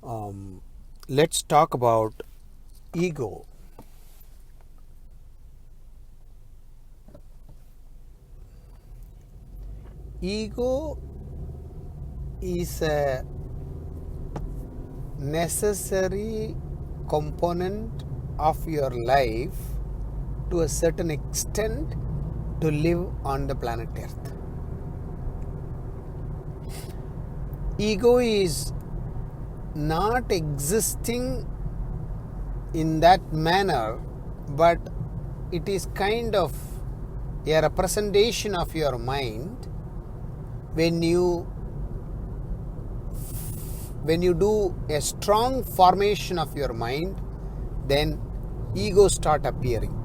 Let's talk about ego. Ego is a necessary component of your life to a certain extent to live on the planet Earth. Ego is not existing in that manner, but it is kind of a representation of your mind. When you do a strong formation of your mind, then ego start appearing.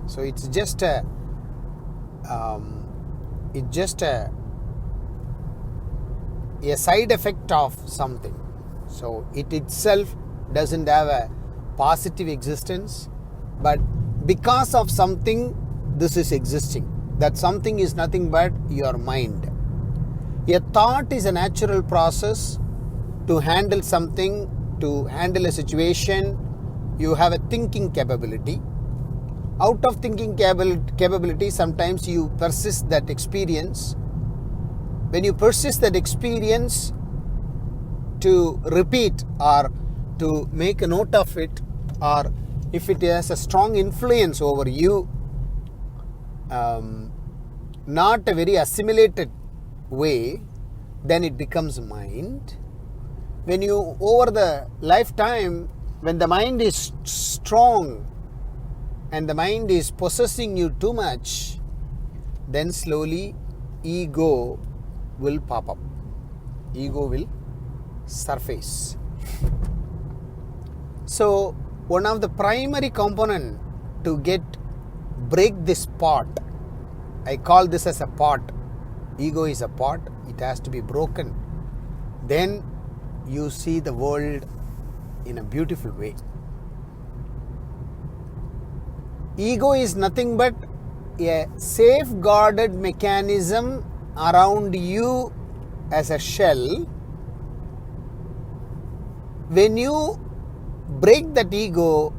So it's just a side effect of something. So it itself doesn't have a positive existence, but because of something this is existing. That something is nothing but your mind. A thought is a natural process to handle something, to handle a situation. You have a thinking capability. Out of thinking capability, sometimes you persist that experience. When you persist that experience to repeat or to make a note of it, or if it has a strong influence over you, not a very assimilated way, then it becomes mind. When you, over the lifetime, when the mind is strong and the mind is possessing you too much, then slowly ego will pop up. Ego will surface. So one of the primary component to break this pot, I call this as a pot. Ego is a pot. It has to be broken. Then you see the world in a beautiful way. Ego is nothing but a safeguarded mechanism around you as a shell. When you break that ego,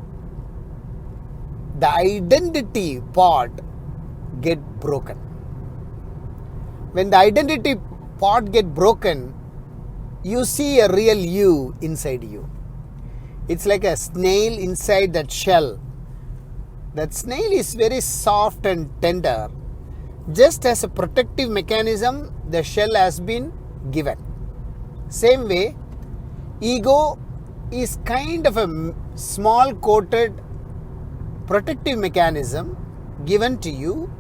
the identity part get broken. When the identity part get broken, you see a real you inside you. It's like a snail inside that shell. That snail is very soft and tender. Just as a protective mechanism, the shell has been given. Same way, ego is kind of a small coated protective mechanism given to you,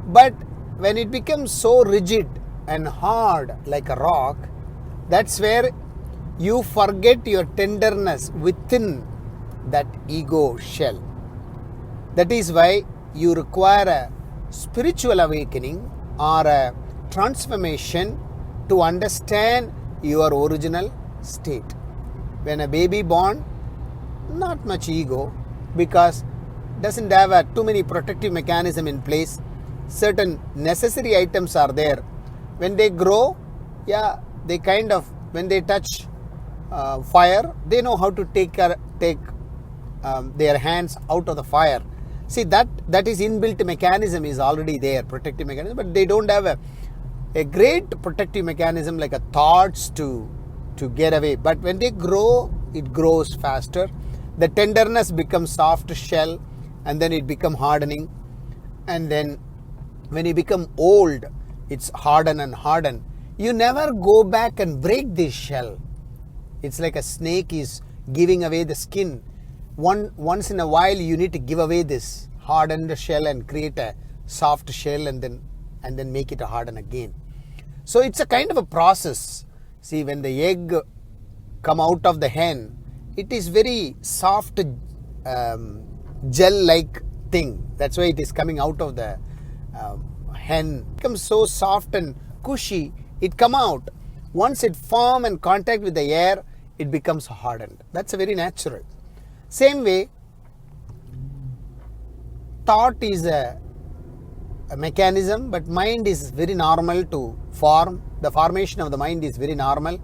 but when it becomes so rigid and hard like a rock, that's where you forget your tenderness within that ego shell. That is why you require a spiritual awakening or a transformation to understand your original state. When a baby born, not much ego, because doesn't have too many protective mechanism in place. Certain necessary items are there. When they grow, they kind of, when they touch fire, they know how to take their hands out of the fire. See, that is inbuilt mechanism is already there, protective mechanism, but they don't have a great protective mechanism like a thoughts to get away. But when they grow, it grows faster. The tenderness becomes soft shell, and then it become hardening. And then when you become old, it's harden and harden. You never go back and break this shell. It's like a snake is giving away the skin. Once in a while, you need to give away this hardened shell and create a soft shell, and then make it harden again. So it's a kind of a process. See, when the egg come out of the hen, it is very soft, gel-like thing. That's why it is coming out of the hen. It becomes so soft and cushy. It come out. Once it form and contact with the air, it becomes hardened. That's a very natural. Same way, thought is a mechanism, but mind is very normal to form. The formation of the mind is very normal.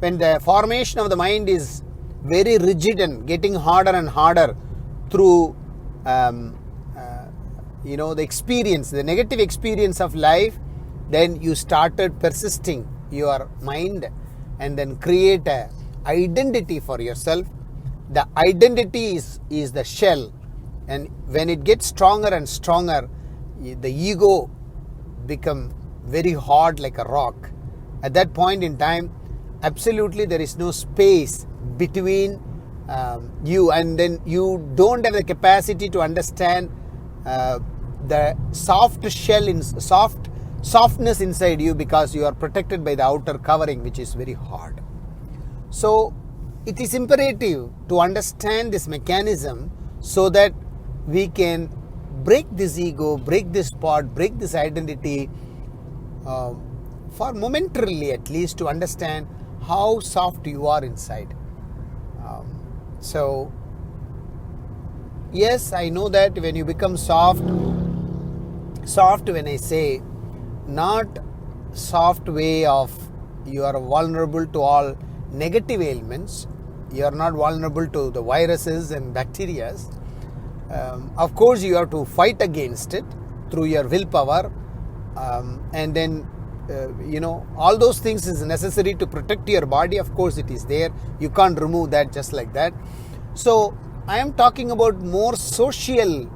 when the formation of the mind is very rigid and getting harder and harder through the experience, the negative experience of life, then you started persisting your mind and then create a identity for yourself. The identity is the shell, and when it gets stronger and stronger, the ego become very hard like a rock. At that point in time, absolutely there is no space between you, and then you don't have the capacity to understand the softness inside you, because you are protected by the outer covering, which is very hard. So it is imperative to understand this mechanism so that we can break this ego, break this pod, break this identity, for momentarily at least, to understand how soft you are inside. So yes, I know that when you become soft when I say, not soft way of you are vulnerable to all negative ailments, you are not vulnerable to the viruses and bacteria. Of course you have to fight against it through your willpower, and then all those things is necessary to protect your body. Of course it is there, you can't remove that just like that. So I am talking about more social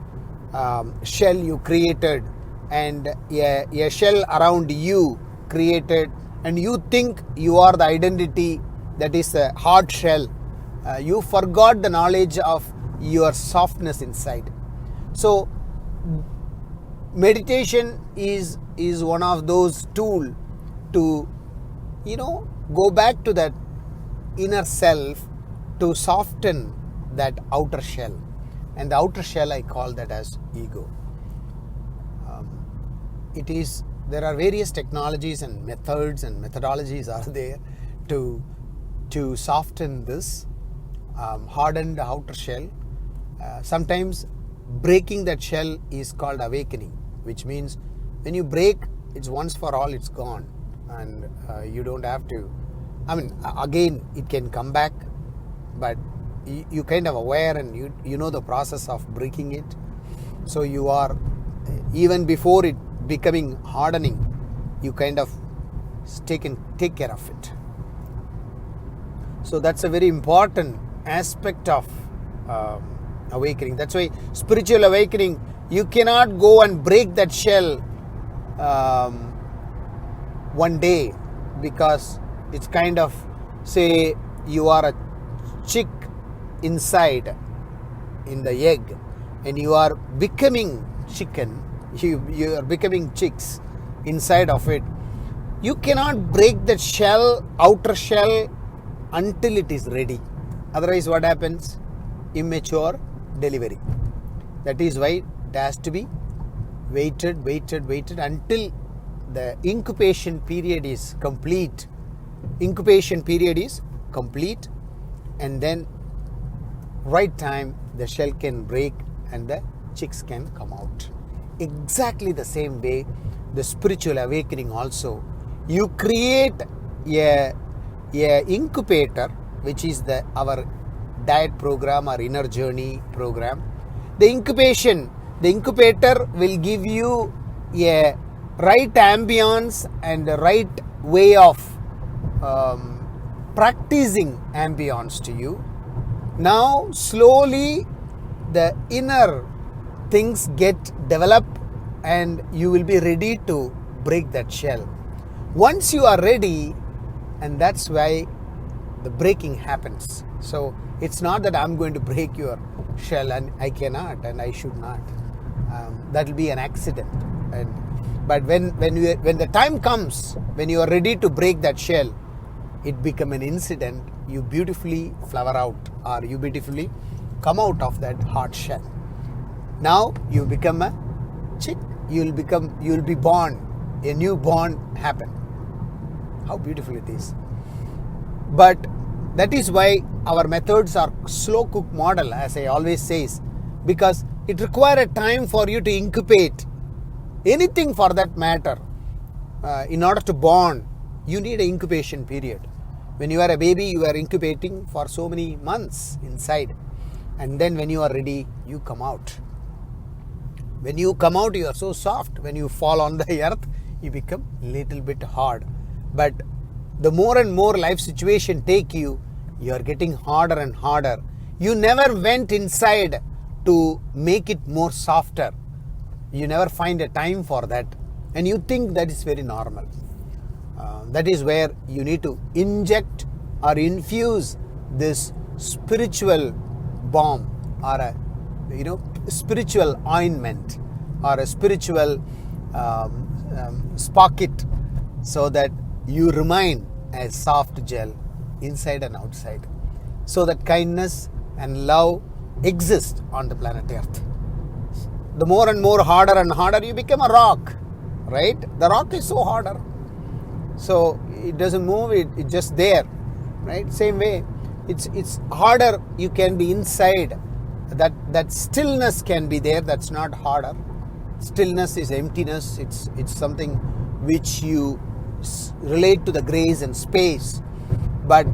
shell you created, and a shell around you created, and you think you are the identity, that is a hard shell. You forgot the knowledge of your softness inside. So meditation is one of those tools to go back to that inner self, to soften that outer shell. And the outer shell, I call that as ego. There are various technologies and methods and methodologies are there to soften this hardened outer shell. Sometimes breaking that shell is called awakening, which means when you break, it's once for all, it's gone, and you don't have to. Again, it can come back, but you kind of aware, and you know the process of breaking it. So you are, even before it becoming hardening, you kind of take care of it. So that's a very important aspect of awakening. That's why spiritual awakening, you cannot go and break that shell one day, because it's kind of, say you are a chick inside in the egg, and you are becoming chicken, you are becoming chicks inside of it. You cannot break that shell, outer shell, until it is ready. Otherwise what happens? Immature delivery. That is why it has to be waited until the incubation period is complete. And then right time the shell can break and the chicks can come out. Exactly the same way the spiritual awakening also. You create a incubator, which is our diet program or inner journey program. The incubator will give you a right ambience and the right way of practicing ambience to you. Now slowly the inner things get developed and you will be ready to break that shell. Once you are ready, and that's why the breaking happens. So it's not that I'm going to break your shell, and I cannot and I should not. That will be an accident. But when the time comes, when you are ready to break that shell, it become an incident. You beautifully flower out, or you beautifully come out of that hard shell. Now you become a chick. You will be born. A new born happen. How beautiful it is. But that is why our methods are slow cook model, as I always says, because it requires a time for you to incubate anything for that matter. In order to born, you need an incubation period. When you are a baby, you are incubating for so many months inside. And then when you are ready, you come out. When you come out, you are so soft. When you fall on the earth, you become little bit hard. But the more and more life situation take you, you are getting harder and harder. You never went inside to make it more softer. You never find a time for that. And you think that is very normal. That is where you need to inject or infuse this spiritual balm or a spiritual ointment or a spiritual sprocket, so that you remain a soft gel inside and outside, so that kindness and love exist on the planet Earth. The more and more harder and harder, you become a rock, right? The rock is so harder, so it doesn't move, it's just there, right? Same way, it's harder. You can be inside. That stillness can be there. That's not harder. Stillness is emptiness. It's something which you relate to the grace and space. But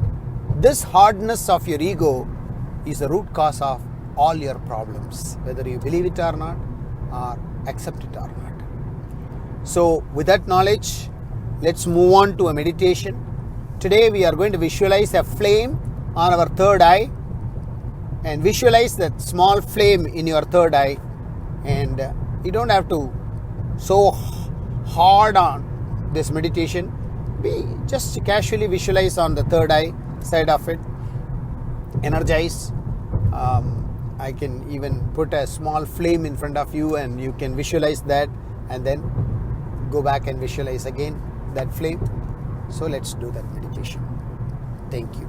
this hardness of your ego is the root cause of all your problems, whether you believe it or not, or accept it or not. So with that knowledge, let's move on to a meditation. Today we are going to visualize a flame on our third eye, and visualize that small flame in your third eye. And you don't have to so hard on this meditation. We just casually visualize on the third eye side of it. Energize. I can even put a small flame in front of you, and you can visualize that, and then go back and visualize again that flame. So let's do that meditation. Thank you.